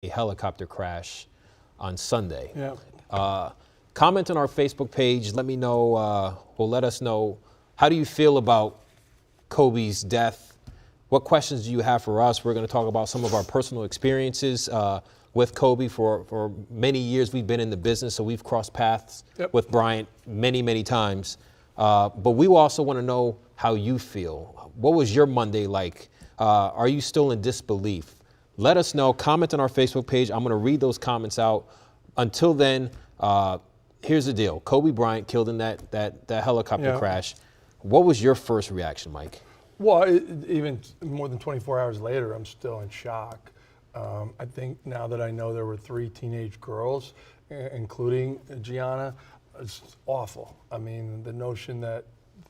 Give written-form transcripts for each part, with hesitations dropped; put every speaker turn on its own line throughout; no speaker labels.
a helicopter crash on Sunday.
Yeah.
Comment on our Facebook page. Let me know, let us know, how do you feel about Kobe's death? What questions do you have for us? We're going to talk about some of our personal experiences with Kobe. For many years, we've been in the business, so we've crossed paths with Bryant many, many times. But we also want to know how you feel. What was your Monday like? Are you still in disbelief? Let us know. Comment on our Facebook page. I'm going to read those comments out. Until then, here's the deal. Kobe Bryant killed in that helicopter crash. What was your first reaction, Mike?
Well, even more than 24 hours later, I'm still in shock. I think now that I know there were 3 teenage girls, including Gianna, it's awful. I mean, the notion that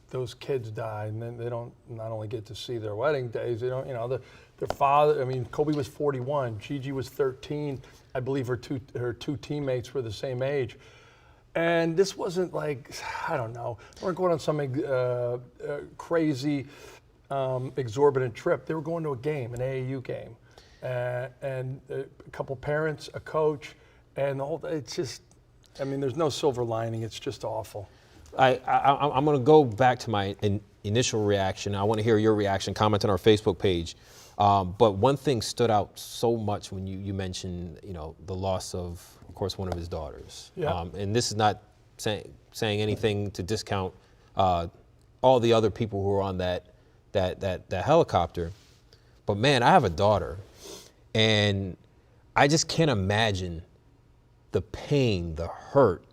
those kids died and then they don't not only get to see their wedding days, they don't, you know, their father, I mean, Kobe was 41, Gigi was 13. I believe her two teammates were the same age. And this wasn't like, I don't know, they weren't going on some crazy, exorbitant trip. They were going to a game, an AAU game. And a couple parents, a coach, and the whole, it's just, I mean, there's no silver lining. It's just awful.
I'm going to go back to my initial reaction. I want to hear your reaction. Comment on our Facebook page. But one thing stood out so much when you mentioned, you know, the loss of course, one of his daughters.
Yeah.
And this is not saying anything to discount all the other people who were on that helicopter. But man, I have a daughter, and I just can't imagine the pain, the hurt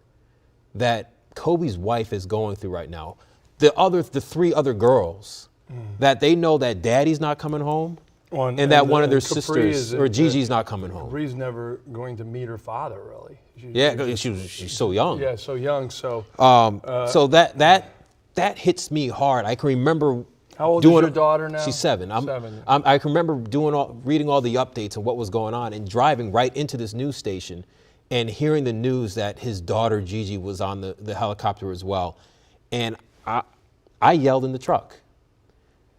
that Kobe's wife is going through right now. The 3 other girls that they know that daddy's not coming home. And that one of their sisters, or Gigi's not coming home.
Capri's never going to meet her father, really.
She's so young.
Yeah, so young. So
so that hits me hard. I can remember.
How old is your daughter now?
She's 7.
7.
I can remember reading all the updates of what was going on and driving right into this news station and hearing the news that his daughter Gigi was on the helicopter as well. And I yelled in the truck.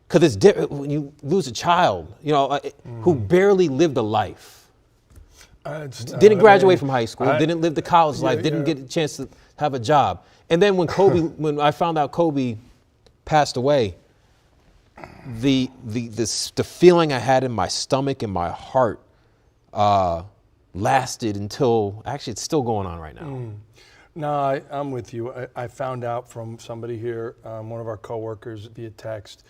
Because it's different when you lose a child, you know, who barely lived a life. Didn't graduate from high school, didn't live the college life, didn't get a chance to have a job. And then when I found out Kobe passed away, the feeling I had in my stomach and my heart lasted until, actually it's still going on right now.
No, I'm with you. I found out from somebody here, one of our coworkers via text.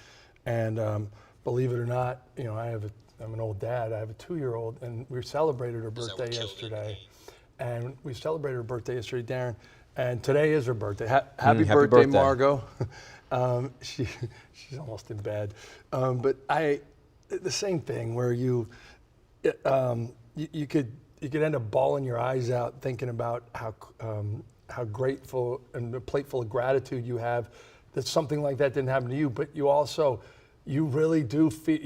And believe it or not, you know, I'm an old dad. I have a 2-year-old, and we celebrated her birthday yesterday. And we celebrated her birthday yesterday, Darren. And today is her birthday. Happy birthday, Margot. She's almost in bed. But the same thing where you could end up bawling your eyes out thinking about how grateful and a plate full of gratitude you have that something like that didn't happen to you. But you really do feel.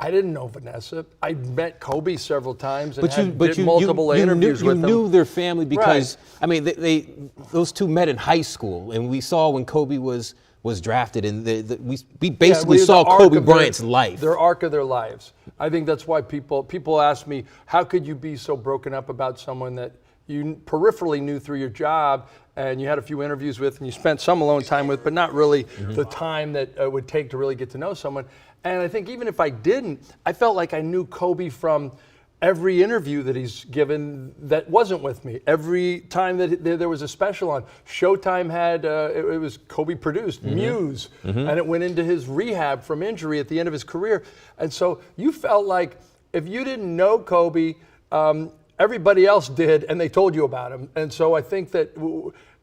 I didn't know Vanessa. I met Kobe several times and did multiple interviews with them.
You knew their family because, right. I mean, those two met in high school, and we saw when Kobe was drafted, and we basically saw Kobe Bryant's life.
Their arc of their lives. I think that's why people ask me, how could you be so broken up about someone that you peripherally knew through your job, and you had a few interviews with, and you spent some alone time with, but not really the time that it would take to really get to know someone. And I think even if I didn't, I felt like I knew Kobe from every interview that he's given that wasn't with me. Every time that there was a special on, Showtime had, it was Kobe produced, Muse, and it went into his rehab from injury at the end of his career. And so you felt like if you didn't know Kobe, everybody else did, and they told you about him. And so I think that,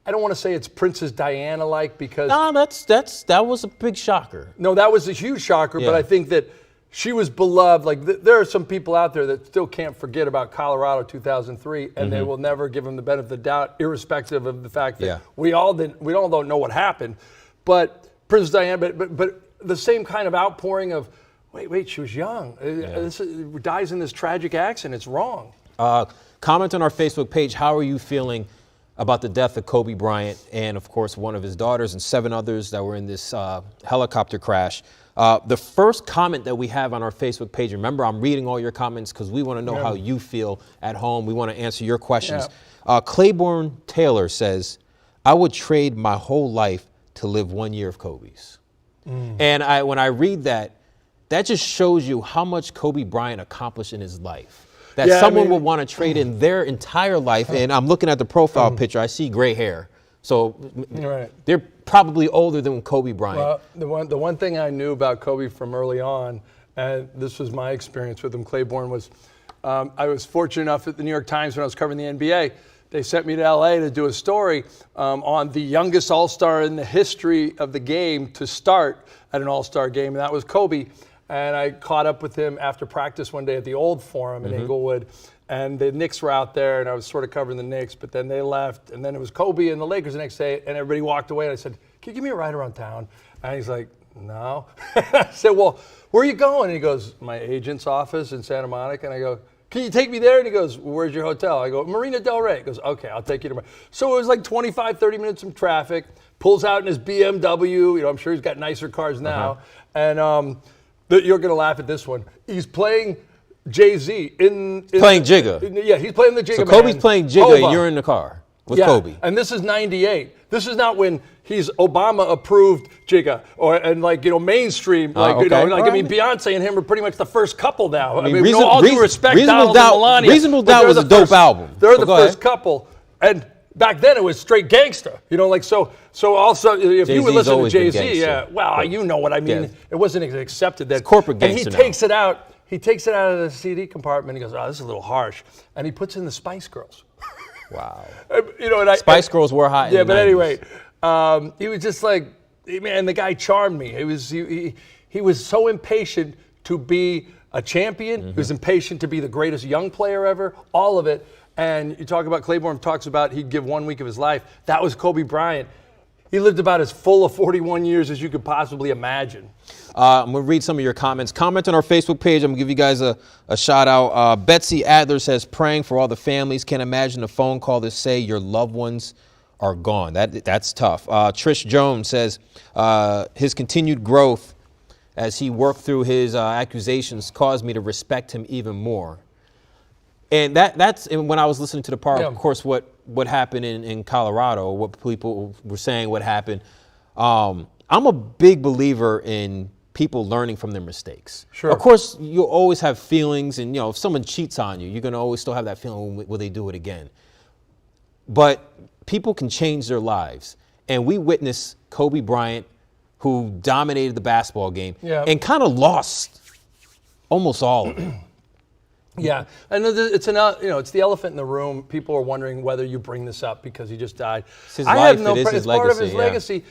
I don't want to say it's Princess Diana-like because...
No, that was a big shocker.
No, that was a huge shocker, but I think that she was beloved. Like, there are some people out there that still can't forget about Colorado 2003, and they will never give him the benefit of the doubt, irrespective of the fact that we all don't know what happened. But Princess Diana, but the same kind of outpouring of, wait, she was young. This dies in this tragic accident. It's wrong.
Comment on our Facebook page. How are you feeling about the death of Kobe Bryant and, of course, one of his daughters and 7 others that were in this helicopter crash? The first comment that we have on our Facebook page, remember, I'm reading all your comments because we want to know how you feel at home. We want to answer your questions. Claiborne Taylor says, I would trade my whole life to live 1 year of Kobe's. And when I read that, that just shows you how much Kobe Bryant accomplished in his life. That someone would want to trade in their entire life. And I'm looking at the profile picture. I see gray hair. So they're probably older than Kobe Bryant.
Well, the one thing I knew about Kobe from early on, and this was my experience with him, Claiborne, was I was fortunate enough at the New York Times when I was covering the NBA. They sent me to LA to do a story on the youngest All-Star in the history of the game to start at an All-Star game, and that was Kobe. And I caught up with him after practice one day at the Old Forum in Inglewood, and the Knicks were out there, and I was sort of covering the Knicks, but then they left, and then it was Kobe and the Lakers the next day, and everybody walked away, and I said, can you give me a ride around town? And he's like, no. I said, well, where are you going? And he goes, my agent's office in Santa Monica. And I go, can you take me there? And he goes, well, where's your hotel? I go, Marina Del Rey. He goes, okay, I'll take you to So it was like 25, 30 minutes of traffic, pulls out in his BMW. You know, I'm sure he's got nicer cars now. And you're going to laugh at this one. He's playing Jay-Z
playing Jigga.
Yeah, he's playing the Jigga.
So Kobe's playing Jigga and you're in the car with Kobe.
And this is 98. This is not when he's Obama approved Jigga mainstream. I mean, Beyonce and him are pretty much the first couple now. I mean, all due respect, Donald and Melania.
Reasonable Doubt was a dope album.
They're the first couple. And back then it was straight gangster. So also if you would listen to Jay-Z, you know what I mean. It wasn't accepted that.
It's corporate gangster.
And he takes it out. He takes it out of the CD compartment. He goes, oh, this is a little harsh. And he puts in the Spice Girls.
Wow.
Spice
Girls were hot.
Yeah, but anyway, he was just like, man, the guy charmed me. He was so impatient to be a champion. He was impatient to be the greatest young player ever, all of it. And you talk about Claiborne talks about he'd give 1 week of his life. That was Kobe Bryant. He lived about as full of 41 years as you could possibly imagine.
I'm going to read some of your comments. Comment on our Facebook page. I'm going to give you guys a shout out. Betsy Adler says, praying for all the families. Can't imagine a phone call to say your loved ones are gone. That's tough. Trish Jones says, his continued growth as he worked through his accusations caused me to respect him even more. And that's when I was listening to the part, of course, what happened in Colorado, what people were saying, what happened. I'm a big believer in people learning from their mistakes.
Sure.
Of course, you'll always have feelings, and if someone cheats on you, you're going to always still have that feeling, will they do it again? But people can change their lives. And we witnessed Kobe Bryant, who dominated the basketball game and kind of lost almost all of it.
Yeah, and it's the elephant in the room. People are wondering whether you bring this up because he just died.
It's his life.
It's part of his legacy.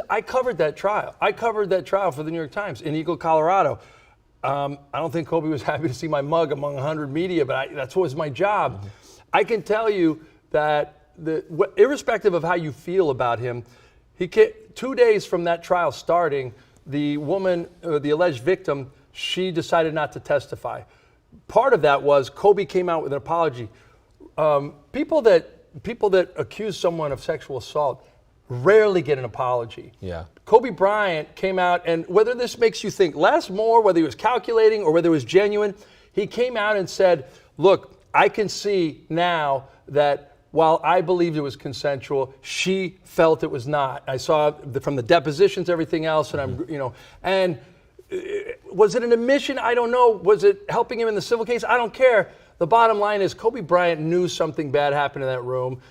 I covered that trial. I covered that trial for the New York Times in Eagle, Colorado. I don't think Kobe was happy to see my mug among 100 media, but that was my job. I can tell you that irrespective of how you feel about him, 2 days from that trial starting, the woman, the alleged victim, she decided not to testify. Part of that was Kobe came out with an apology. People that accuse someone of sexual assault rarely get an apology.
Yeah.
Kobe Bryant came out, and whether this makes you think less, more, whether he was calculating or whether it was genuine, he came out and said, look, I can see now that while I believed it was consensual, she felt it was not. I saw from the depositions, everything else, and was it an admission? I don't know. Was it helping him in the civil case? I don't care. The bottom line is Kobe Bryant knew something bad happened in that room.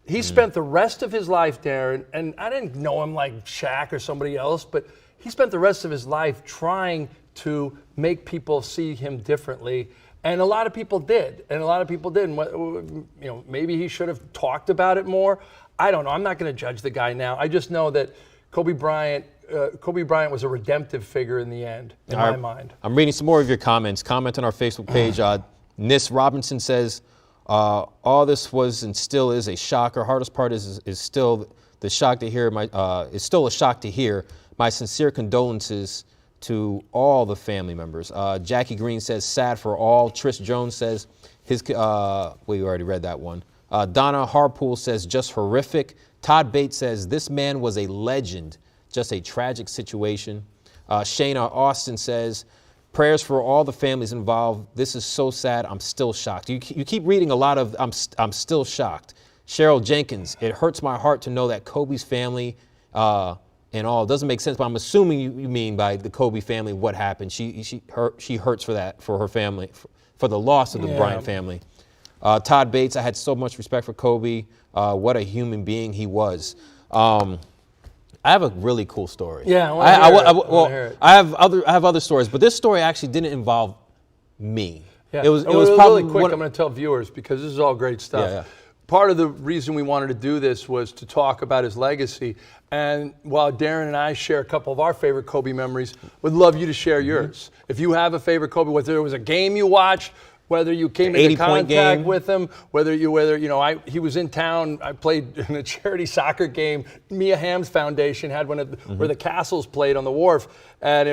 He spent the rest of his life, Darren, and I didn't know him like Shaq or somebody else, but he spent the rest of his life trying to make people see him differently. And a lot of people did. And maybe he should have talked about it more. I don't know. I'm not going to judge the guy now. I just know that Kobe Bryant was a redemptive figure in the end, in my mind.
I'm reading some more of your comments. Comment on our Facebook page. Nis Robinson says, all this was and still is a shocker. Hardest part is still the shock to hear. It's still a shock to hear. My sincere condolences to all the family members. Jackie Green says, sad for all. Trish Jones says, we already read that one. Donna Harpool says, just horrific. Todd Bates says, this man was a legend. Just a tragic situation. Shayna Austin says, prayers for all the families involved. This is so sad. I'm still shocked. You keep reading a lot of I'm still shocked. Cheryl Jenkins, it hurts my heart to know that Kobe's family and all. It doesn't make sense, but I'm assuming you mean by the Kobe family what happened. She hurts for that, for her family, for the loss of the Bryant family. Todd Bates, I had so much respect for Kobe. What a human being he was. I have a really cool story.
Yeah,
I have other stories, but this story actually didn't involve me.
Yeah.
It was
probably really quick. I'm going to tell viewers because this is all great stuff.
Yeah.
Part of the reason we wanted to do this was to talk about his legacy. And while Darren and I share a couple of our favorite Kobe memories, would love you to share yours. If you have a favorite Kobe, whether it was a game you watched, whether you came into contact with him, he was in town. I played in a charity soccer game. Mia Hamm's Foundation had one where the Castles played on the wharf, and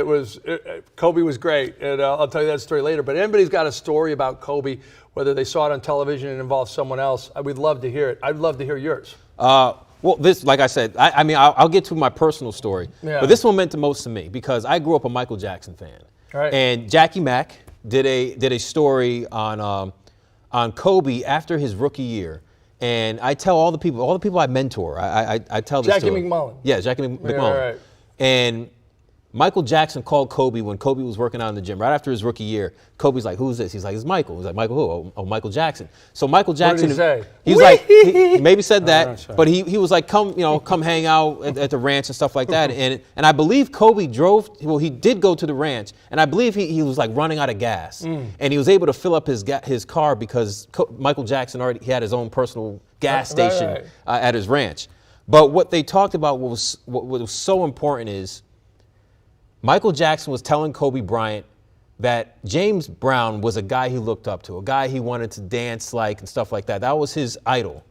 Kobe was great. And I'll tell you that story later. But anybody's got a story about Kobe, whether they saw it on television and involved someone else, I would love to hear it. I'd love to hear yours.
Well, this, like I said, I'll get to my personal story, but this one meant the most to me because I grew up a Michael Jackson fan, and Jackie Mack did a story on Kobe after his rookie year, and I tell all the people I mentor, I tell this
Jackie
story.
McMullen.
Yeah, Jackie McMullen.
Yeah, right.
And Michael Jackson called Kobe when Kobe was working out in the gym right after his rookie year. Kobe's like, "Who's this?" He's like, "It's Michael." He's like, "Michael who?" "Oh, Michael Jackson." So Michael Jackson,
what did he say?
He's like, he maybe said that,
sorry.
but he was like, come hang out at the ranch and stuff like that. And I believe Kobe he did go to the ranch, and I believe he was like running out of gas, and he was able to fill up his car because Michael Jackson he had his own personal gas station at his ranch. But what they talked about what was so important is Michael Jackson was telling Kobe Bryant that James Brown was a guy he looked up to, a guy he wanted to dance like and stuff like that. That was his idol.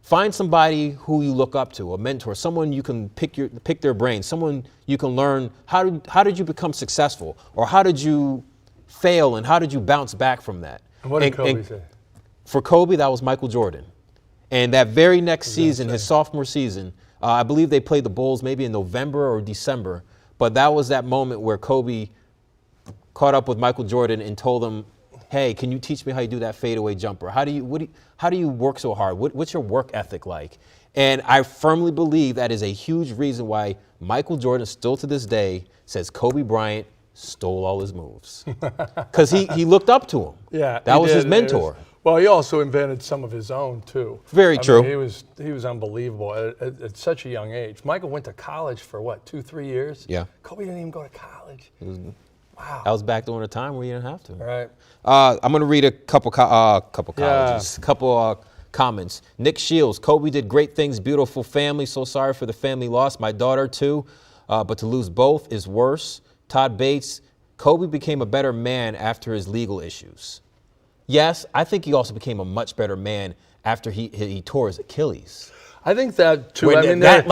Find somebody who you look up to, a mentor, someone you can pick their brain, someone you can learn how did you become successful, or how did you fail and how did you bounce back from that.
And what did Kobe say?
For Kobe, that was Michael Jordan. And that very next season, his sophomore season, I believe they played the Bulls maybe in November or December. But that was that moment where Kobe caught up with Michael Jordan and told him, "Hey, can you teach me how you do that fadeaway jumper? How do you work so hard? What's your work ethic like?" And I firmly believe that is a huge reason why Michael Jordan still to this day says Kobe Bryant stole all his moves, because he looked up to him.
Yeah,
that was his mentor.
Well, he also invented some of his own too.
Very true.
He was unbelievable at such a young age. Michael went to college for what, 2-3 years?
Yeah.
Kobe didn't even go to college. Wow.
That was back during a time where you didn't have to.
Right.
I'm going to read a couple comments. Nick Shields, Kobe did great things, beautiful family. So sorry for the family loss. My daughter too, but to lose both is worse. Todd Bates, Kobe became a better man after his legal issues. Yes, I think he also became a much better man after he tore his Achilles.
I think that too.
That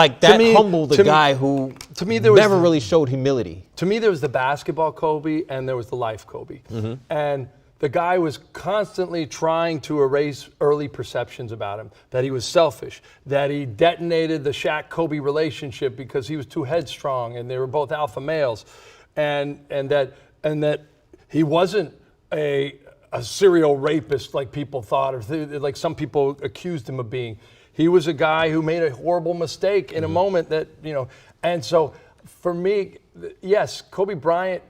humbled the guy who never really showed humility.
To me, there was the basketball Kobe and there was the life Kobe. Mm-hmm. And the guy was constantly trying to erase early perceptions about him, that he was selfish, that he detonated the Shaq-Kobe relationship because he was too headstrong and they were both alpha males, and that he wasn't a serial rapist like people thought, or like some people accused him of being. He was a guy who made a horrible mistake in a moment that, and so for me, yes, Kobe Bryant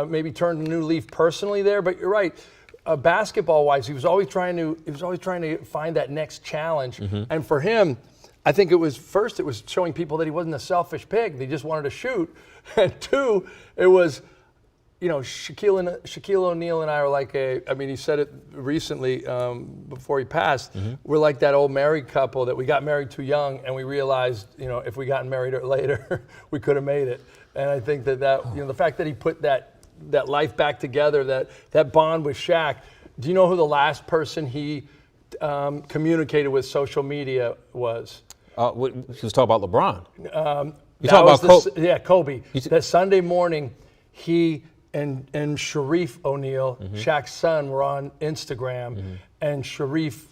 maybe turned a new leaf personally there, but you're right. Basketball-wise, he was always trying to find that next challenge. Mm-hmm. And for him, I think it was showing people that he wasn't a selfish pig. They just wanted to shoot. And two, it was, Shaquille O'Neal and I are like he said it recently before he passed, mm-hmm. We're like that old married couple that we got married too young and we realized, if we gotten married later, we could have made it. And I think that the fact that he put that life back together, that bond with Shaq. Do you know who the last person he communicated with social media was?
He was talking about LeBron.
You talking about Kobe? Yeah, Kobe. That Sunday morning, he and Sharif O'Neal, mm-hmm. Shaq's son, were on Instagram, mm-hmm. and Sharif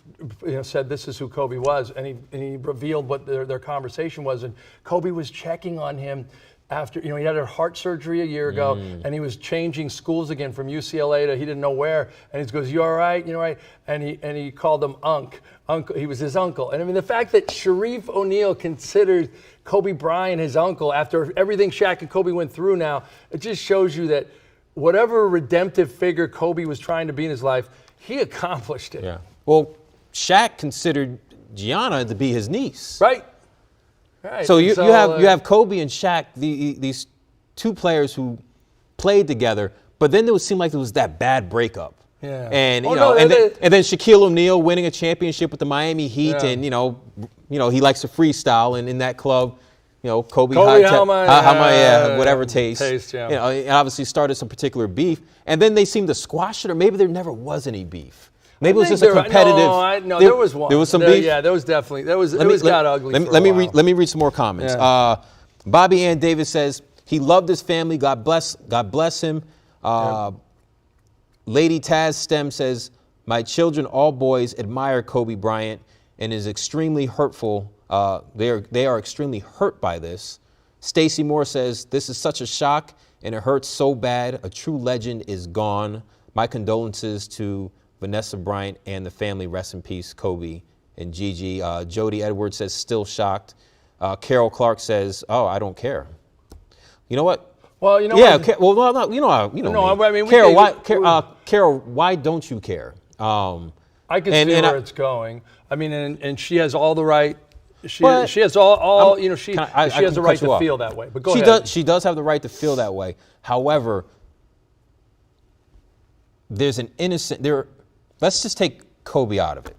said this is who Kobe was, and he revealed what their conversation was, and Kobe was checking on him after, he had a heart surgery a year ago, and he was changing schools again from UCLA to he didn't know where, and he goes, "You all right? You all right?" And he called him uncle. He was his uncle. And I mean, the fact that Sharif O'Neal considered Kobe Bryant his uncle after everything Shaq and Kobe went through now, it just shows you that whatever redemptive figure Kobe was trying to be in his life, he accomplished it.
Yeah. Well, Shaq considered Gianna to be his niece.
Right. Right.
So you have Kobe and Shaq, these two players who played together, but then it would seem like there was that bad breakup.
Yeah.
And and then Shaquille O'Neal winning a championship with the Miami Heat, and he likes to freestyle, and in that club, Kobe whatever taste,
yeah.
And obviously started some particular beef, and then they seemed to squash it, or maybe there never was any beef. Maybe it was just a competitive.
No, there was one.
There was some beef.
Yeah, there was definitely. It got ugly.
Let me read some more comments.
Yeah.
Bobby Ann Davis says he loved his family. God bless him. Lady Taz Stem says my children, all boys, admire Kobe Bryant and is extremely hurtful. They are extremely hurt by this. Stacy Moore says this is such a shock and it hurts so bad. A true legend is gone. My condolences to Vanessa Bryant and the family. Rest in peace, Kobe and Gigi. Jody Edwards says still shocked. Carol Clark says, "Oh, I don't care." You know what?
Well, you know.
Yeah.
What?
Well, you know.
No, I mean,
Carol, why don't you care?
I can see where it's going. I mean, and she has all the right. She has all. She has the right to feel that way. But go ahead.
She does have the right to feel that way. However, there's an innocent. Let's just take Kobe out of it.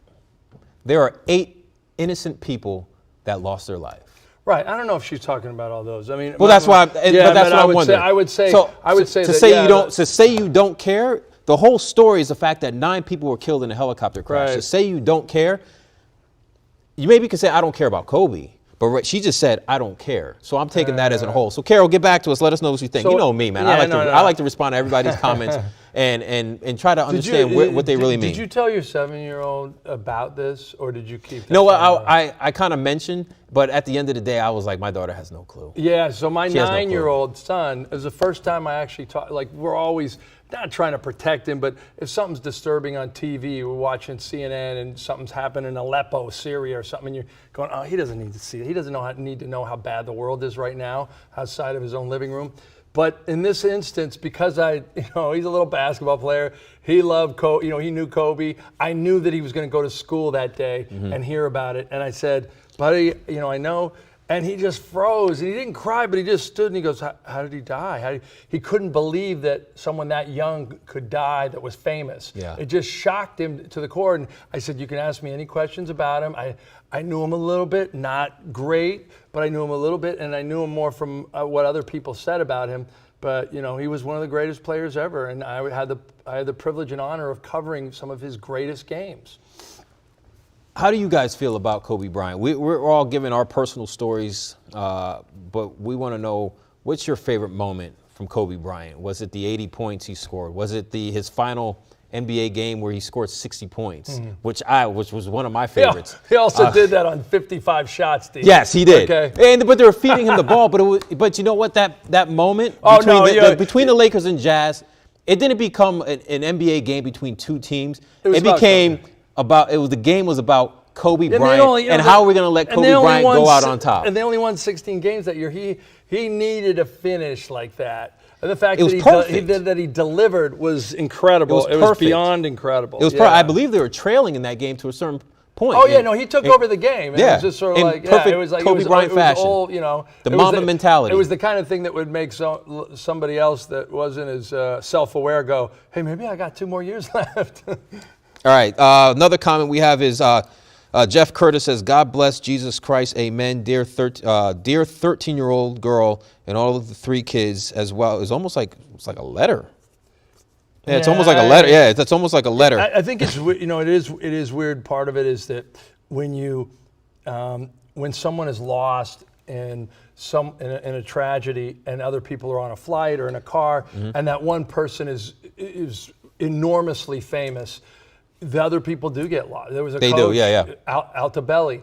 There are 8 innocent people that lost their life.
Right. I don't know if she's talking about all those. I mean,
well, that's why. But that's what I'm wondering.
I would say
to say you don't care. The whole story is the fact that 9 people were killed in a helicopter crash.
Right.
To say you don't care, you maybe could say I don't care about Kobe, but she just said I don't care. So I'm taking that as a whole. So Carol, get back to us. Let us know what you think. You know me, man. I like to respond to everybody's comments and try to understand what they really mean.
Did you tell your 7-year-old about this, or did you keep?
No, I kind of mentioned, but at the end of the day, I was like, my daughter has no clue.
Yeah. So my 9-year-old son, it was the first time I actually talked. Like, we're always not trying to protect him, but if something's disturbing on TV, we're watching CNN and something's happened in Aleppo, Syria or something, and you're going, oh, he doesn't need to see it. He doesn't need to know how bad the world is right now outside of his own living room. But in this instance, because he's a little basketball player, he loved Kobe, he knew Kobe. I knew that he was going to go to school that day and hear about it. And I said, buddy, I know. And he just froze, and he didn't cry, but he just stood and he goes, how did he die? He couldn't believe that someone that young could die that was famous.
Yeah.
It just shocked him to the core. And I said, you can ask me any questions about him. I knew him a little bit, not great, but I knew him a little bit, and I knew him more from what other people said about him. But, he was one of the greatest players ever, and I had the privilege and honor of covering some of his greatest games.
How do you guys feel about Kobe Bryant? We're all giving our personal stories, but we want to know, what's your favorite moment from Kobe Bryant? Was it the 80 points he scored? Was it his final NBA game where he scored 60 points, which was one of my favorites?
He also did that on 55 shots, Steve.
Yes, he did.
Okay.
But they were feeding him the ball. But you know what? That moment between the Lakers and Jazz, it didn't become an NBA game between two teams. It became the game was about Kobe Bryant and how we're going to let Kobe Bryant go out on top.
And they only won 16 games that year. He needed a finish like that. And the fact that he delivered was incredible. It was beyond incredible.
It was I believe they were trailing in that game to a certain point.
Oh, yeah, he took over the game. It was just sort of
it was like Kobe Bryant fashion.
Old,
the Mamba mentality.
It was the kind of thing that would make somebody else that wasn't as self-aware go, hey, maybe I got 2 more years left.
All right. Another comment we have is Jeff Curtis says, God bless Jesus Christ. Amen. Dear 13-year-old girl and all of the 3 kids as well. It's almost like a letter. Yeah, it's almost like a letter. Yeah, it's almost like a letter.
I think it's it is weird. Part of it is that when someone is lost in a tragedy and other people are on a flight or in a car and that one person is enormously famous, the other people do get lost. There was a coach, Altobelli,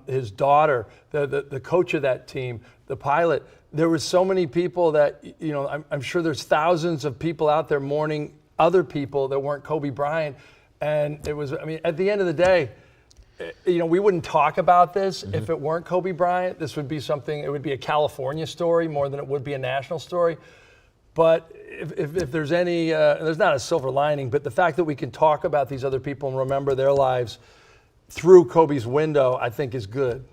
his daughter, the coach of that team, the pilot. there were so many people that, you know, I'm sure there's thousands of people out there mourning other people that weren't Kobe Bryant. And it was, I mean, at the end of the day, you know, we wouldn't talk about this if it weren't Kobe Bryant. This would be something, it would be a California story more than it would be a national story. But if there's any, there's not a silver lining, but the fact that we can talk about these other people and remember their lives through Kobe's window, I think is good.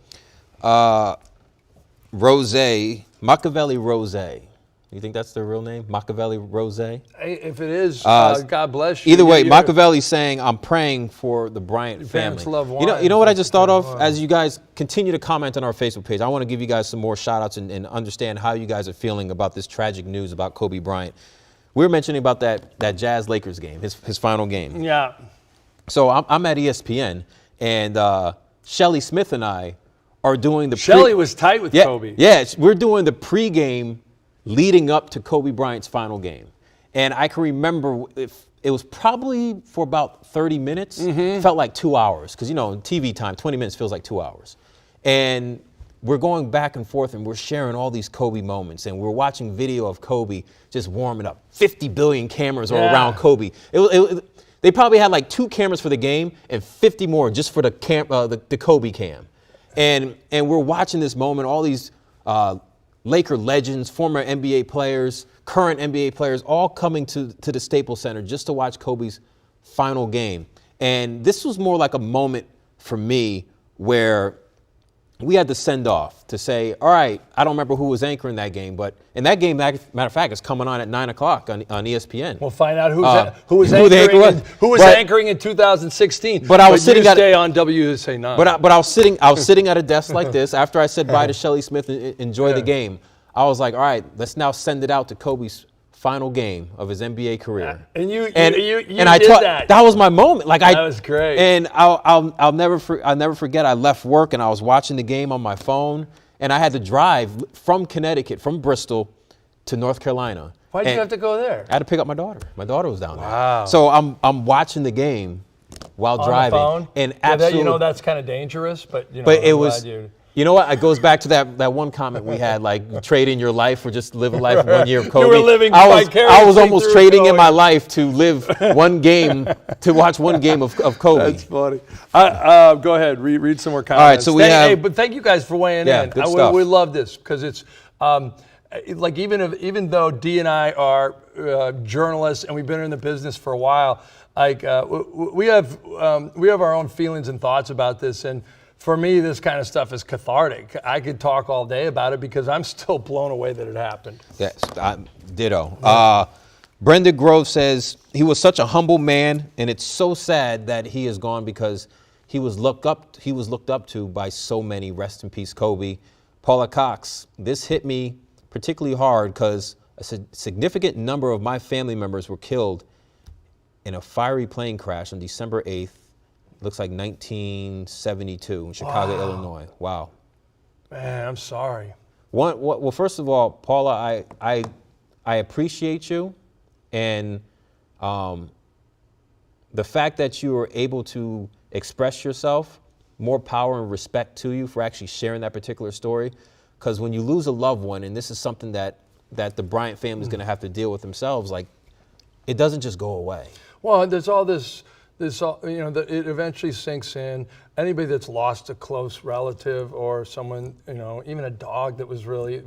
Machiavelli Rose. You think that's their real name? Machiavelli Rose?
Hey, if it is, God bless you.
Either way, Machiavelli's saying, I'm praying for the Bryant family.
Love
you know what I just thought of? As you guys continue to comment on our Facebook page, I want to give you guys some more shout outs and understand how you guys are feeling about this tragic news about Kobe Bryant. We were mentioning about that Jazz Lakers game, his final game.
Yeah.
So I'm at ESPN, and Shelly Smith and I are doing the
Shelly was tight with Kobe.
Yeah, we're doing the pregame leading up to Kobe Bryant's final game. And I can remember if it was probably for about 30 minutes, felt like 2 hours. Because, you know, in TV time, 20 minutes feels like 2 hours. And we're going back and forth and we're sharing all these Kobe moments. And we're watching video of Kobe just warming up. 50 billion cameras are around Kobe. They probably had like 2 cameras for the game and 50 more just for the Kobe cam. And we're watching this moment, all these Laker legends, former NBA players, current NBA players, all coming to the Staples Center just to watch Kobe's final game. And this was more like a moment for me where we had to send off to say, all right, I don't remember who was anchoring that game, but in that game, matter of fact, it's coming on at 9 o'clock on ESPN.
We'll find out who was anchoring in 2016.
But I was sitting at
on WUSA9.
But I was sitting at a desk like this after I said bye to Shelly Smith and enjoy the game. I was like, all right, let's now send it out to Kobe's final game of his NBA career.
And you
I
did that.
That was my moment.
That was great.
And I'll never forget. I left work and I was watching the game on my phone, and I had to drive from Connecticut, from Bristol, to North Carolina.
Why did you have to go there?
I had to pick up my daughter. My daughter was down there.
Wow.
So I'm watching the game while driving,
on the phone?
and absolutely,
you know that's kind of dangerous, but you know.
But it was. You know what? It goes back to that one comment we had, like trading your life or just live a life of 1 year of Kobe.
You were living
I was
vicariously
almost
through
trading
Kobe.
in my life to live one game, to watch one game of Kobe.
That's funny. Go ahead, read some more comments.
All right, so we have.
Hey, but thank you guys for weighing in.
Good stuff.
We love this because it's like even though Dee and I are journalists and we've been in the business for a while, like we have our own feelings and thoughts about this. And for me, this kind of stuff is cathartic. I could talk all day about it because I'm still blown away that it happened.
Yes, ditto. Brenda Grove says, he was such a humble man, and it's so sad that he is gone because he was looked up to by so many. Rest in peace, Kobe. Paula Cox, this hit me particularly hard because a significant number of my family members were killed in a fiery plane crash on December 8th. Looks like 1972 in Chicago, Illinois. Wow.
Man, I'm sorry.
Well, first of all, Paula, I appreciate you, and the fact that you were able to express yourself, more power and respect to you for actually sharing that particular story. Because when you lose a loved one, and this is something that the Bryant family is going to have to deal with themselves, like, it doesn't just go away.
Well, there's all this, it eventually sinks in. Anybody that's lost a close relative or someone, even a dog that was really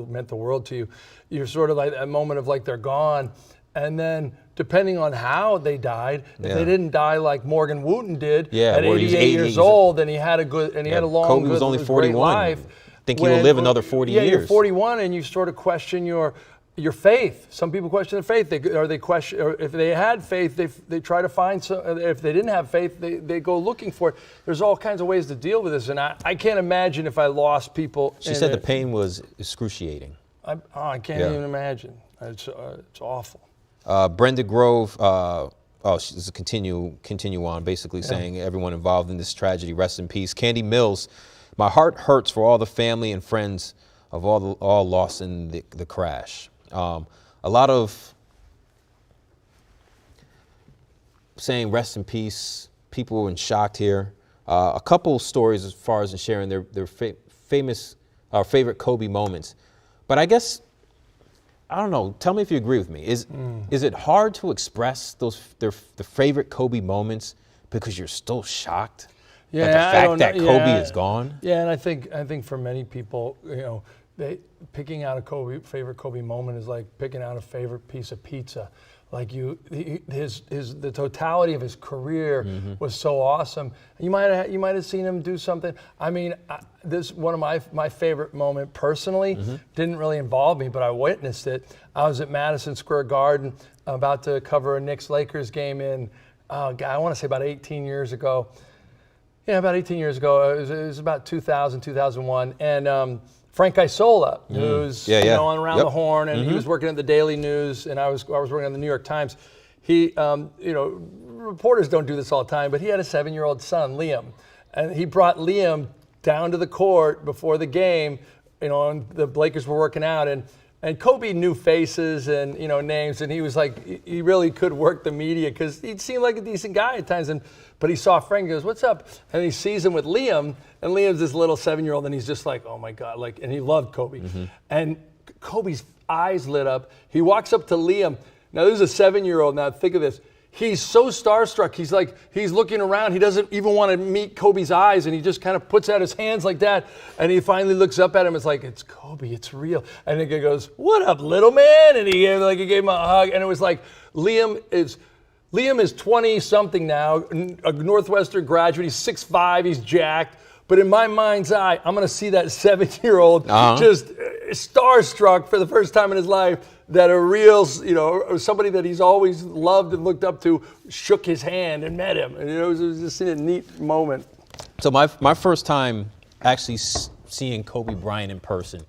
meant the world to you, you're sort of like a moment of like they're gone. And then depending on how they died, if they didn't die like Morgan Wooten did at 88 years old, and he had a long,
Kobe was only 41.
life.
I think he will live another 40 years.
Yeah, you're 41 and you sort of question your faith. Some people question their faith. Or if they had faith, they try to find some. If they didn't have faith, they go looking for it. There's all kinds of ways to deal with this, and I can't imagine if I lost people.
She said the pain was excruciating.
I can't even imagine. It's awful.
Brenda Grove. She's continue on, basically saying everyone involved in this tragedy, rest in peace. Candy Mills. My heart hurts for all the family and friends of all lost in the crash. A lot of saying rest in peace. People were in shock here. A couple stories as far as sharing their favorite Kobe moments. But I guess, I don't know. Tell me if you agree with me. Is it hard to express the favorite Kobe moments because you're still shocked at the fact that Kobe is gone?
Yeah, and I think for many people, picking out a favorite Kobe moment is like picking out a favorite piece of pizza. Like the totality of his career was so awesome. You might have seen him do something. I mean, this one of my favorite moment personally didn't really involve me, but I witnessed it. I was at Madison Square Garden about to cover a Knicks-Lakers game I want to say about 18 years ago. Yeah, about 18 years ago. It was about 2000, 2001, and Frank Isola, who's on Around the Horn, and he was working at the Daily News, and I was working on the New York Times. He, reporters don't do this all the time, but he had a 7-year-old son, Liam, and he brought Liam down to the court before the game, and the Lakers were working out, and Kobe knew faces and names, and he was like, he really could work the media because he seemed like a decent guy at times, but he saw Frank and goes, "What's up?" And he sees him with Liam, and Liam's this little 7-year-old, and he's just like, "Oh my God!" And he loved Kobe, and Kobe's eyes lit up. He walks up to Liam. Now this is a 7-year-old. Now think of this. He's so starstruck. He's looking around. He doesn't even want to meet Kobe's eyes, and he just kind of puts out his hands like that. And he finally looks up at him. It's like, "It's Kobe. It's real." And the guy goes, "What up, little man?" And he gave him a hug. And it was like, Liam is 20-something now, a Northwestern graduate. He's 6'5", he's jacked. But in my mind's eye, I'm going to see that 7-year-old just starstruck for the first time in his life that a real, somebody that he's always loved and looked up to shook his hand and met him. And it was just a neat moment.
So my first time actually seeing Kobe Bryant in person,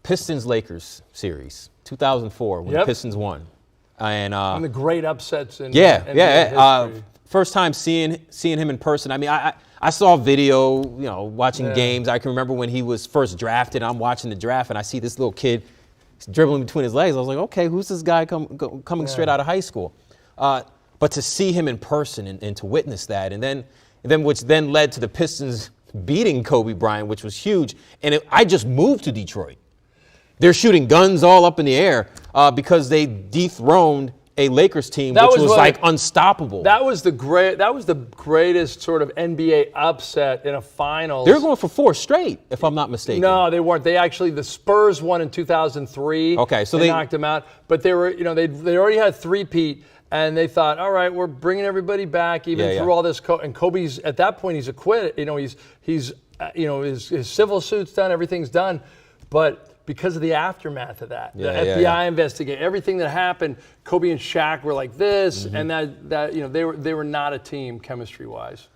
Pistons-Lakers series, 2004, when the Pistons won. And
the great upsets in
history. First time seeing him in person. I mean, I saw video, watching games. I can remember when he was first drafted. I'm watching the draft, and I see this little kid dribbling between his legs. I was like, okay, who's this guy coming straight out of high school? But to see him in person and to witness that, and then which then led to the Pistons beating Kobe Bryant, which was huge. And I just moved to Detroit. They're shooting guns all up in the air because they dethroned a Lakers team which was like unstoppable.
That was the greatest sort of NBA upset in a finals.
They were going for 4 straight, if I'm not mistaken.
No, they weren't. The Spurs won in 2003. Okay, so they knocked them out, but they were, they already had 3-peat, and they thought, all right, we're bringing everybody back, through all this. And Kobe's at that point, he's acquitted. He's his civil suit's done, everything's done, but because of the aftermath of that, the FBI investigate everything that happened. Kobe and Shaq were like this, and that they were not a team chemistry-wise.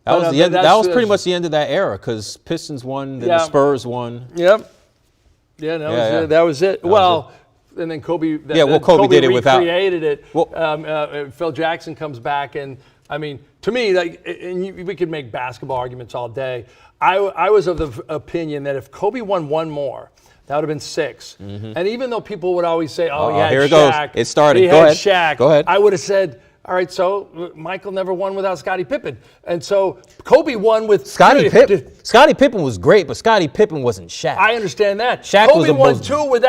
That was the end. That was pretty much the end of that era because Pistons won, then the Spurs won.
Yep. That was it. And then Kobe.
Kobe did it without.
Recreated it. Phil Jackson comes back, and I mean, to me, we could make basketball arguments all day. I was of the opinion that if Kobe won one more, that would have been 6. And even though people would always say, "Oh, he had
here
Shaq,"
it goes. It started.
He
Go
had
ahead.
Shaq.
Go ahead.
I would have said, "All right, so Michael never won without Scottie Pippen," and so Kobe won with
Scottie Pippen. Scottie Pippen was great, but Scottie Pippen wasn't Shaq.
I understand that.
Shaq
Kobe won 2 with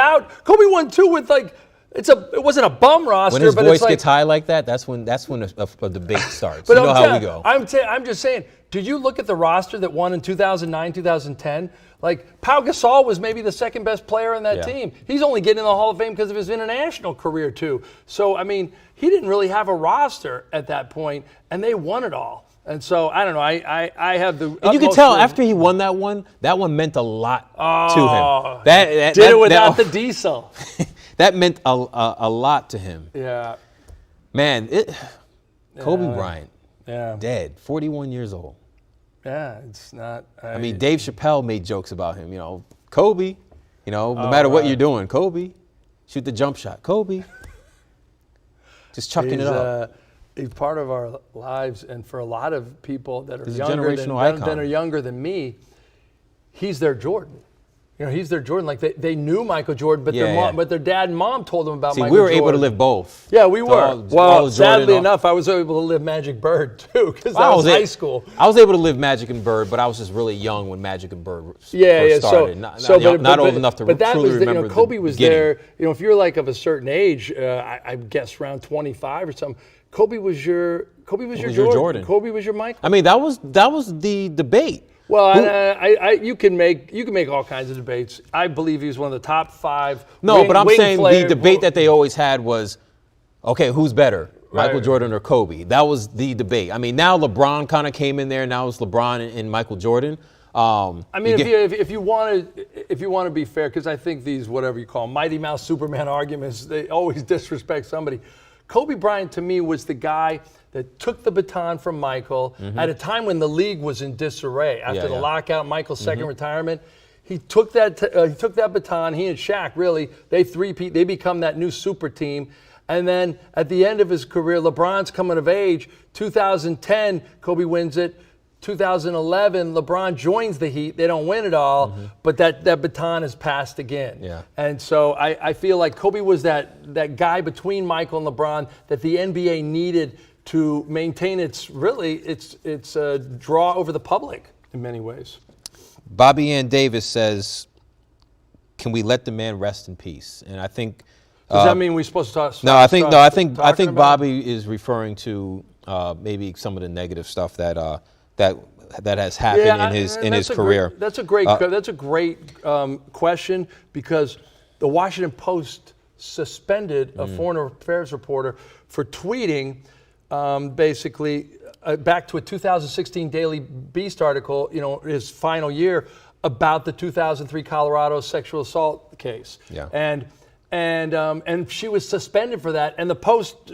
it wasn't a bum roster.
When his
but
voice
it's like,
gets high like that, that's when a debate starts.
But
you know how we go.
I'm just saying. Did you look at the roster that won in 2009, 2010? Like, Pau Gasol was maybe the second best player on that team. He's only getting in the Hall of Fame because of his international career, too. So, I mean, he didn't really have a roster at that point, and they won it all. And so, I don't know, I have the
And you can tell after he won that one meant a lot to him. That
did it without the diesel.
That meant a lot to him.
Yeah.
Man, Kobe Bryant, dead, 41 years old.
Yeah, it's not.
I mean, Dave Chappelle made jokes about him. Kobe. No matter what you're doing, Kobe, shoot the jump shot, Kobe. Just chucking it up.
He's part of our lives, and for a lot of people that are
younger
than me, he's their Jordan. he's their Jordan. Like they knew Michael Jordan, but but their dad and mom told them about Michael Jordan.
We were able to live both.
Yeah, we were. Sadly enough, I was able to live Magic Bird too, because that was high school.
I was able to live Magic and Bird, but I was just really young when Magic and Bird first started. Not old enough to truly remember.
Kobe was there. If you're like of a certain age, I guess around 25 or something. Kobe was your Jordan. Kobe was your Michael.
I mean, that was the debate.
Well, you can make all kinds of debates. I believe he was one of the top 5.
No, but I'm saying the debate that they always had was, okay, who's better, Michael Jordan or Kobe? That was the debate. I mean, now LeBron kind of came in there. Now it's LeBron and Michael Jordan. I mean, if you want to be fair, because I think these whatever you call them, Mighty Mouse Superman arguments, they always disrespect somebody. Kobe Bryant, to me, was the guy that took the baton from Michael at a time when the league was in disarray. After the lockout, Michael's second retirement, he took that baton. He and Shaq, really, they three-peat. They become that new super team. And then at the end of his career, LeBron's coming of age. 2010, Kobe wins it. 2011, LeBron joins the Heat. They don't win it all, but that baton is passed again. Yeah.
And so I feel like Kobe was that guy between Michael and LeBron that the NBA needed to maintain its draw over the public in many ways.
Bobby Ann Davis says, "Can we let the man rest in peace?" And I think
does that mean we're supposed to talk?
I think Bobby is referring to maybe some of the negative stuff that has happened in his career.
That's a great question, because the Washington Post suspended a foreign affairs reporter for tweeting basically back to a 2016 Daily Beast article, his final year, about the 2003 Colorado sexual assault case.
Yeah.
And she was suspended for that. And the Post,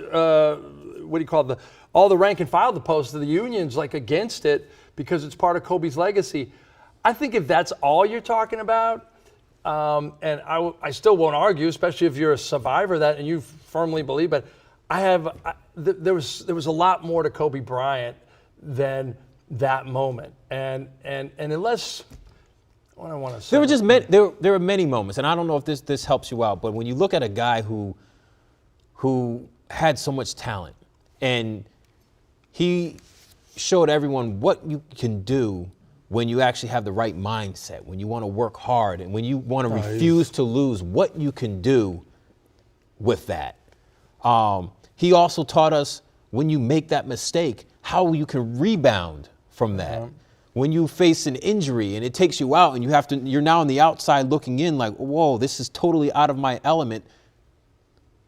all the rank and file of the Post, the unions against it because it's part of Kobe's legacy. I think if that's all you're talking about, and I still won't argue, especially if you're a survivor of that and you firmly believe it. There was a lot more to Kobe Bryant than that moment, and unless what I want to say,
there were many moments, and I don't know if this helps you out, but when you look at a guy who had so much talent, and he showed everyone what you can do when you actually have the right mindset, when you want to work hard, and when you want to refuse to lose, what you can do with that. He also taught us when you make that mistake, how you can rebound from that. When you face an injury and it takes you out and you're now on the outside looking in like, whoa, this is totally out of my element.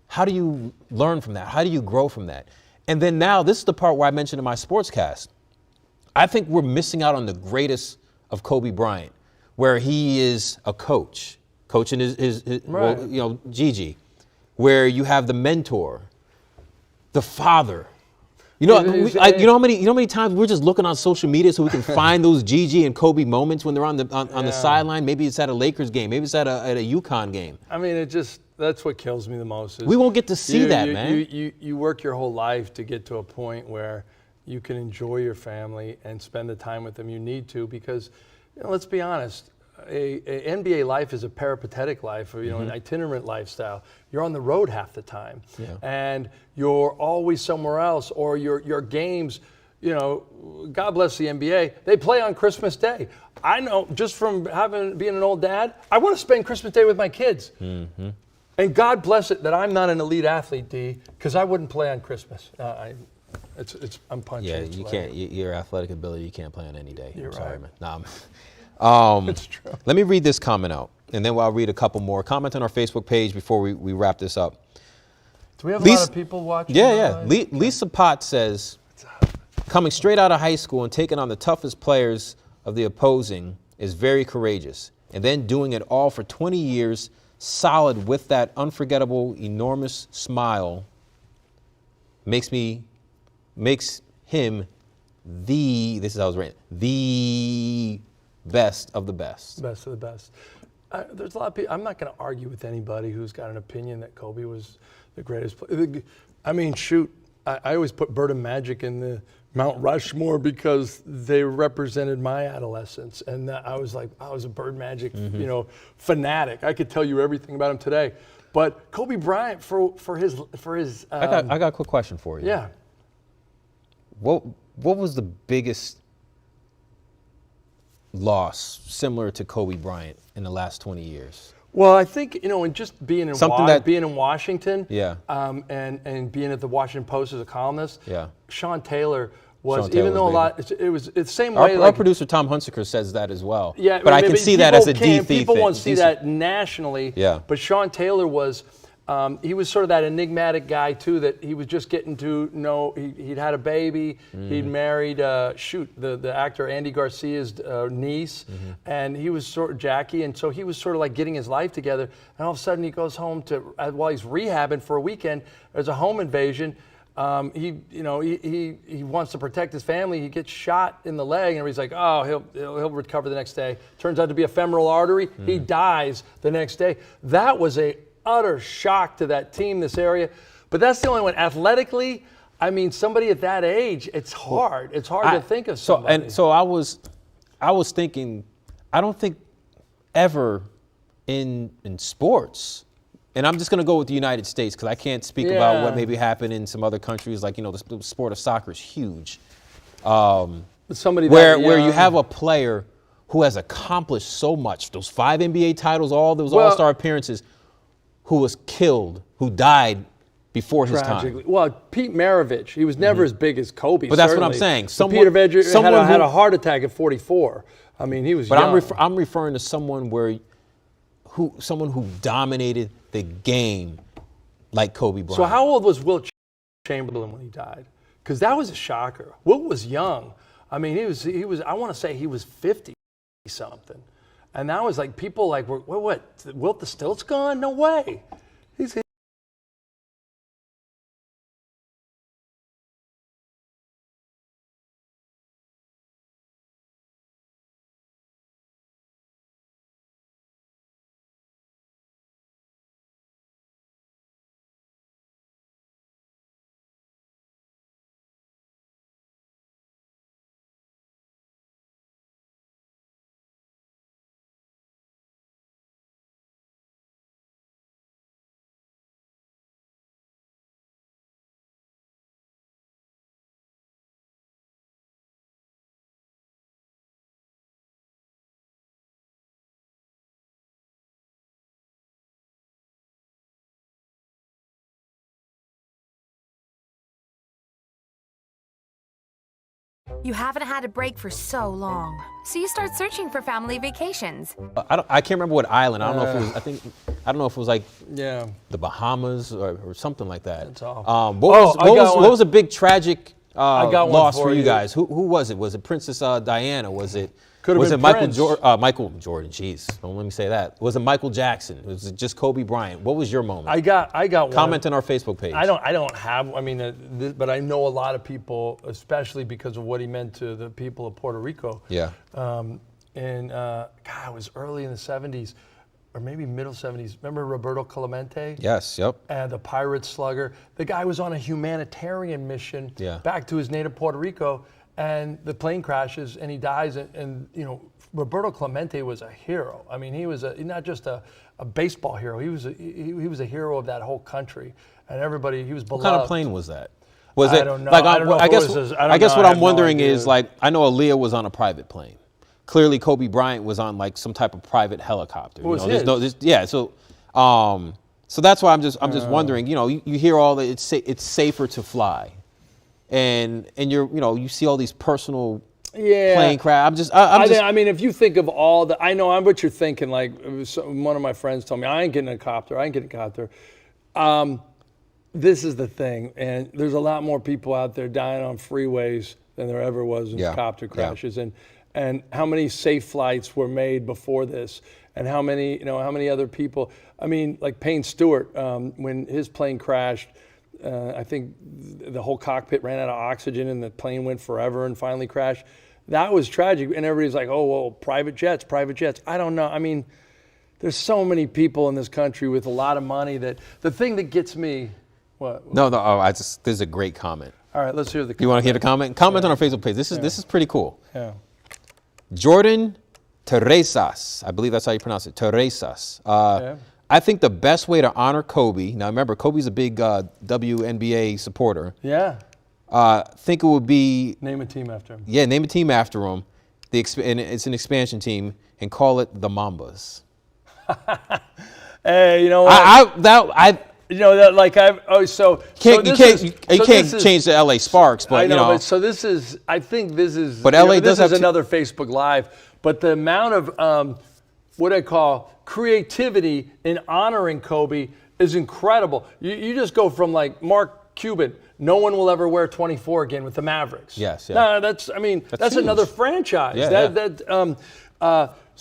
How do you learn from that? How do you grow from that? And then now, this is the part where I mentioned in my sportscast. I think we're missing out on the greatest of Kobe Bryant, where he is a coaching his Gigi, where you have the mentor, the father. You know how many times we're just looking on social media so we can find those Gigi and Kobe moments when they're on the sideline. Maybe it's at a Lakers game. Maybe it's at a UConn game.
I mean, that's what kills me the most.
We won't get to see that, man.
You work your whole life to get to a point where you can enjoy your family and spend the time with them you need to, because let's be honest, a NBA life is a peripatetic life, an itinerant lifestyle. You're on the road half the time, and you're always somewhere else, or your games, God bless the NBA, they play on Christmas Day. I know just from being an old dad, I want to spend Christmas Day with my kids. Mm-hmm. And God bless it that I'm not an elite athlete, D, because I wouldn't play on Christmas. I'm punching.
Yeah, you can't. Your athletic ability, you can't play on any day.
You're
sorry,
right.
man.
It's true.
Let me read this comment out, and then I'll read a couple more. Comment on our Facebook page before we wrap this up.
Do we have a lot of people watching?
Yeah. Lisa Potts says, coming straight out of high school and taking on the toughest players of the opposing is very courageous, and then doing it all for 20 years solid with that unforgettable, enormous smile makes him this is how I was written, the best of the best.
Best of the best. There's a lot of people. I'm not going to argue with anybody who's got an opinion that Kobe was the greatest player. I mean, shoot, I always put Bird and Magic in the Mount Rushmore because they represented my adolescence, and I was a Bird Magic, fanatic. I could tell you everything about him today, but Kobe Bryant for his.
I got a quick question for you.
Yeah.
What was the biggest loss similar to Kobe Bryant in the last 20 years?
Well, I think, and just being in being in Washington,
Yeah.
And being at the Washington Post as a columnist,
Yeah.
Sean Taylor was,
Sean Taylor
even though
was
it's the same way.
Our producer Tom Hunsaker says that as well.
Yeah,
but I can see that as a DC thing.
People won't see that nationally.
Yeah.
But Sean Taylor was, he was sort of that enigmatic guy too. That he was just getting to know. He'd had a baby. He'd married the actor Andy Garcia's niece, and he was sort of Jackie, and so he was sort of like getting his life together. And all of a sudden, he goes home while he's rehabbing for a weekend. There's a home invasion. He wants to protect his family. He gets shot in the leg, and everybody's like, "Oh, he'll recover the next day." Turns out to be a femoral artery. He dies the next day. That was a utter shock to that team, this area. But that's the only one. Athletically, I mean, somebody at that age, it's hard. It's hard to think of somebody.
So I was thinking, I don't think ever in sports, and I'm just going to go with the United States because I can't speak about what maybe happened in some other countries. Like, the sport of soccer is huge.
Somebody
where you have a player who has accomplished so much, those 5 NBA titles, all those All-Star appearances, who was killed, who died before his time.
Well, Pete Maravich, he was never as big as Kobe.
But that's what I'm saying.
Peter Maravich had a heart attack at 44. I mean, he was young.
But I'm referring to someone who dominated the game like Kobe Bryant.
So how old was Wilt Chamberlain when he died? Because that was a shocker. Wilt was young. I mean, he was. I want to say he was 50 something. And that was like, people like, what, Wilt the Stilt's gone? No way.
You haven't had a break for so long, so you start searching for family vacations.
I can't remember what island. I don't know if it was. I don't know if it was like the Bahamas or something like that.
That's all.
What was a big tragic loss for you guys? Who was it? Was it Princess Diana? Was it? Was it Michael Jordan? Jeez, don't let me say that. Was it Michael Jackson? Was it just Kobe Bryant? What was your moment?
I got one.
Comment on our Facebook page.
I don't have. I mean, but I know a lot of people, especially because of what he meant to the people of Puerto Rico.
Yeah.
It was early in the '70s, or maybe middle '70s. Remember Roberto Clemente?
Yes. Yep.
And the pirate slugger. The guy was on a humanitarian mission back to his native Puerto Rico. And the plane crashes, and he dies. And Roberto Clemente was a hero. I mean, he was not just a baseball hero. He was a hero of that whole country, and everybody. He was beloved.
What kind of plane was that? Was it?
I don't know.
I guess what I'm wondering is, like, I know Aaliyah was on a private plane. Clearly, Kobe Bryant was on like some type of private helicopter.
What was his?
So that's why I'm just wondering. You hear all that it's safer to fly. And you see all these personal plane crash.
I mean, if you think of all the, I know I'm what you're thinking. Like, one of my friends told me, I ain't getting a copter. This is the thing, and there's a lot more people out there dying on freeways than there ever was in copter crashes. And how many safe flights were made before this, and how many other people. I mean, like Payne Stewart, when his plane crashed. I think the whole cockpit ran out of oxygen and the plane went forever and finally crashed. That was tragic. And everybody's like, oh, well, private jets. I don't know. I mean, there's so many people in this country with a lot of money that the thing that gets me, what?
No, this is a great comment.
All right, let's hear the comment.
You want to hear the comment? Comment on our Facebook page. This is pretty cool.
Yeah.
Jordan Teresas, I believe that's how you pronounce it, Teresas. I think the best way to honor Kobe, now remember, Kobe's a big WNBA supporter.
Yeah.
Think it would be...
Name a team after him.
Yeah, name a team after him. And it's an expansion team, and call it the Mambas.
Hey, you know what? You know that, like you
can't change the LA Sparks, but
I know,
you know.
But so this is, I think this is.
But LA does have
another Facebook Live. But the amount of what I call creativity in honoring Kobe is incredible. You just go from like Mark Cuban. No one will ever wear 24 again with the Mavericks.
Yes. Yeah.
No, that's another franchise.
Yeah,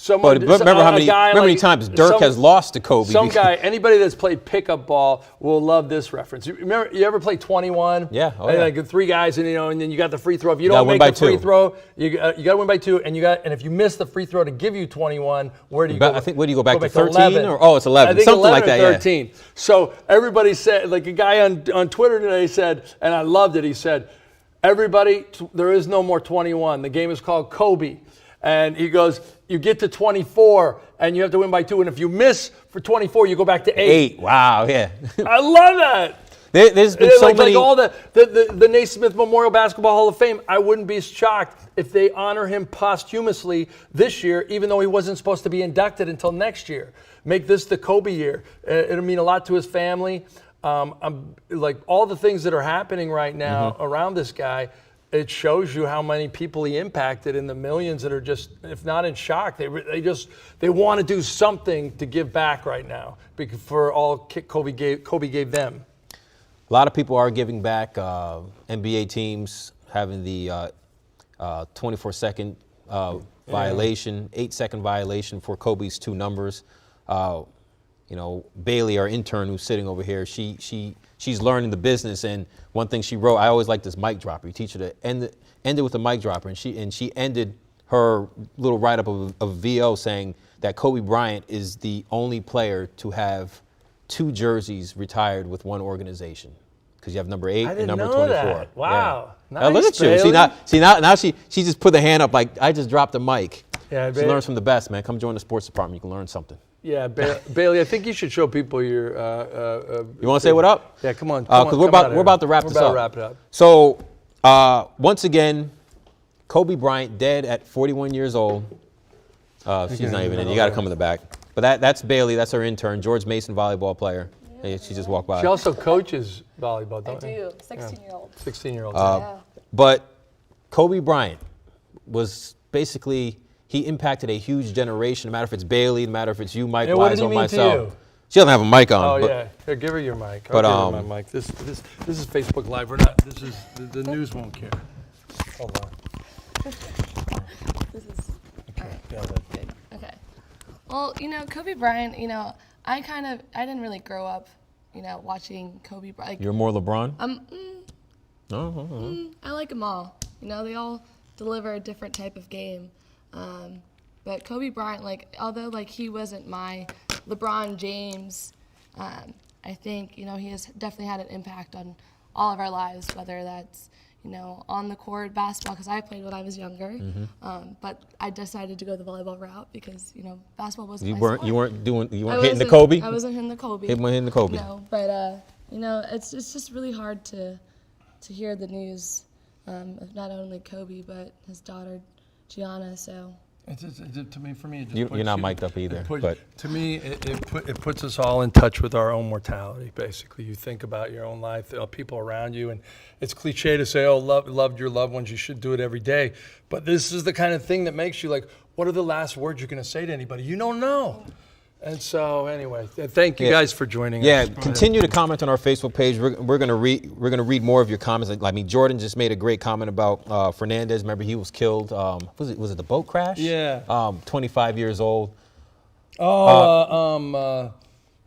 But remember how many times Dirk has lost to Kobe.
Anybody that's played pickup ball will love this reference. You ever play 21?
Yeah.
Like three guys, and and then you got the free throw. If you don't make the free throw, you got to win by 2, and if you miss the free throw to give you 21, where do you go?
I think, where do you go back to 13 or it's 11?
I think
something
11
like that.
Or 13. Yeah. So everybody said, like a guy on Twitter today said, and I loved it. He said, "Everybody, there is no more 21. The game is called Kobe." And he goes, you get to 24, and you have to win by 2. And if you miss for 24, you go back to 8.
Wow, yeah.
I love that.
There's been so many.
Like all the Naismith Memorial Basketball Hall of Fame, I wouldn't be shocked if they honor him posthumously this year, even though he wasn't supposed to be inducted until next year. Make this the Kobe year. It'll mean a lot to his family. Like all the things that are happening right now around this guy, it shows you how many people he impacted, and the millions that are just, if not in shock, they want to do something to give back right now for all Kobe gave them.
A lot of people are giving back. NBA teams having the 24-second violation, 8-second violation for Kobe's 2 numbers. Bailey, our intern who's sitting over here, she's learning the business, and one thing she wrote, I always like this mic dropper. You teach her to end it with a mic dropper, and she ended her little write-up of VO saying that Kobe Bryant is the only player to have 2 jerseys retired with one organization, because you have number 8 and number 24.
That. Wow,
yeah.
Nice,
look at you.
Bailey.
Now she just put the hand up like I just dropped the mic.
Yeah,
she learns from the best, man. Come join the sports department. You can learn something.
Yeah, Bailey, I think you should show people your.
You want to say what up?
Yeah, come on.
Because we're about to wrap this up.
Wrap it up.
So, once again, Kobe Bryant dead at 41 years old. She's not even in. You got to come in the back. But that's Bailey. That's our intern, George Mason, volleyball player. Yeah. She just walked by.
She also coaches volleyball, don't you?
I do. 16-year-old.
16-year-old.
Yeah.
But Kobe Bryant was basically. He impacted a huge generation, no matter if it's Bailey, no matter if it's you, Mike, Wise, or myself. She doesn't have a mic on.
Oh, yeah. Here, give her your mic. I'll give her my mic. This is Facebook Live. We're not, this is, the news won't care. Hold on.
This is,
Okay.
all right. Good. Okay. Well, Kobe Bryant, I didn't really grow up, watching Kobe Bryant.
You're more LeBron?
I like them all. They all deliver a different type of game. But Kobe Bryant, although he wasn't my LeBron James, I think, he has definitely had an impact on all of our lives, whether that's, on the court, basketball, because I played when I was younger. But I decided to go the volleyball route because, basketball wasn't my sport.
You weren't hitting the Kobe?
I wasn't hitting the Kobe.
Hitting the Kobe.
No, but, it's just really hard to hear the news of not only Kobe, but his daughter, Gianna, so.
For me,
you're not mic'd up either.
To me, it puts us all in touch with our own mortality, basically. You think about your own life, the people around you, and it's cliche to say, loved your loved ones, you should do it every day. But this is the kind of thing that makes you like, what are the last words you're going to say to anybody? You don't know. And so, anyway, thank you guys for joining us.
Yeah, continue to comment on our Facebook page. We're gonna read more of your comments. Jordan just made a great comment about Fernandez. Remember, he was killed. Was it the boat crash?
Yeah.
25 years old.
Oh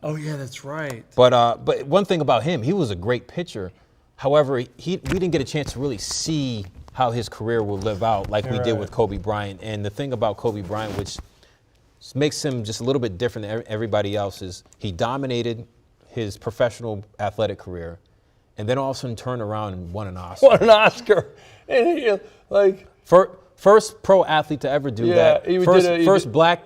yeah, that's right.
But one thing about him, he was a great pitcher. However, we didn't get a chance to really see how his career will live out like we did with Kobe Bryant. And the thing about Kobe Bryant, which makes him just a little bit different than everybody else, is he dominated his professional athletic career, and then all of a sudden turned around and won an Oscar.
Won an Oscar. And he, like,
First pro athlete to ever do
Yeah,
that.
he
First black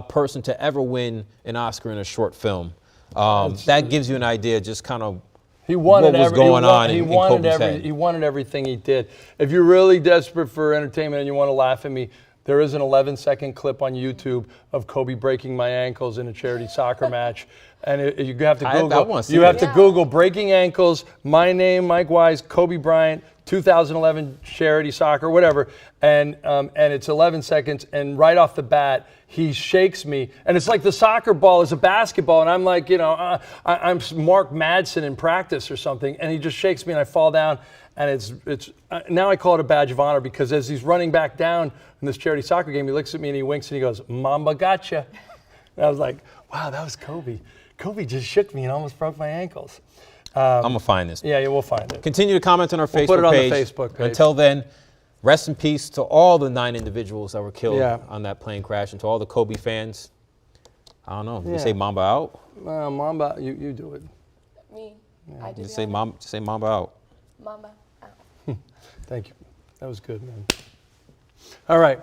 person to ever win an Oscar in a short film. That gives you an idea just kind of what was going on in Kobe's head.
He wanted everything he did. If you're really desperate for entertainment and you want to laugh at me, there is an 11-second clip on YouTube of Kobe breaking my ankles in a charity soccer match. And you have to Google. You have to Google breaking ankles, my name, Mike Wise, Kobe Bryant, 2011 charity soccer, whatever. And it's 11 seconds. And right off the bat, he shakes me. And it's like the soccer ball is a basketball. And I'm like, I'm Mark Madsen in practice or something. And he just shakes me and I fall down. And it's now I call it a badge of honor because as he's running back down in this charity soccer game, he looks at me and he winks and he goes, "Mamba gotcha." And I was like, wow, that was Kobe. Kobe just shook me and almost broke my ankles.
I'm going to find this.
Yeah, we'll find it.
Continue to comment on our Facebook
put it on
page.
the Facebook page.
Until then, rest in peace to all the 9 individuals that were killed
Yeah.
on that plane crash, and to all the Kobe fans. I don't know. Did you
Yeah.
say Mamba out?
Mamba, you do it.
Me. I
Did
did
you say Mamba out?
Mamba out.
Thank you. That was good, man. All right.